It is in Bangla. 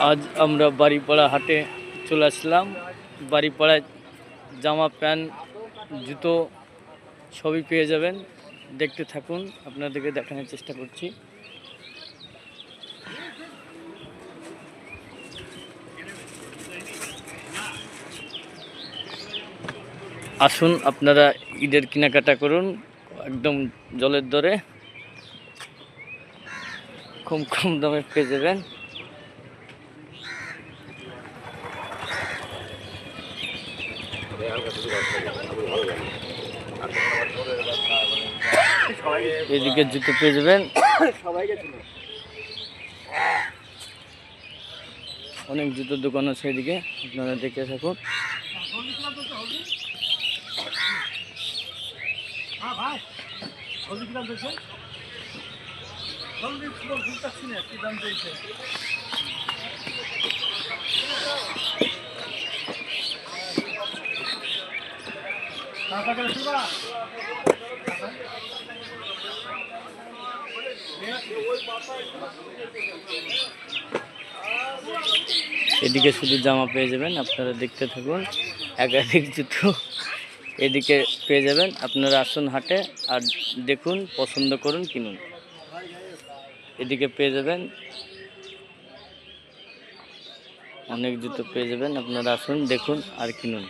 আজ আমরা বাড়িপাড়া হাটে চলে আসলাম। বাড়িপাড়ায় জামা প্যান্ট জুতো সবই পেয়ে যাবেন। দেখতে থাকুন, আপনাদেরকে দেখানোর চেষ্টা করছি। আসুন, আপনারা ঈদের কেনাকাটা করুন একদম জলের দরে, কম কম দামে পেয়ে যাবেন। এদিকে জুতো পেয়ে যাবেন, অনেক জুতোর দোকান আছে এদিকে, আপনারা দেখে থাকুন। এদিকে শুধু জামা পেয়ে যাবেন, আপনারা দেখতে থাকুন। একাধিক জুতো এদিকে পেয়ে যাবেন। আপনারা আসুন হাটে আর দেখুন, পছন্দ করুন, কিনুন। এদিকে পেয়ে যাবেন অনেক জুতো পেয়ে যাবেন। আপনারা আসুন, দেখুন আর কিনুন।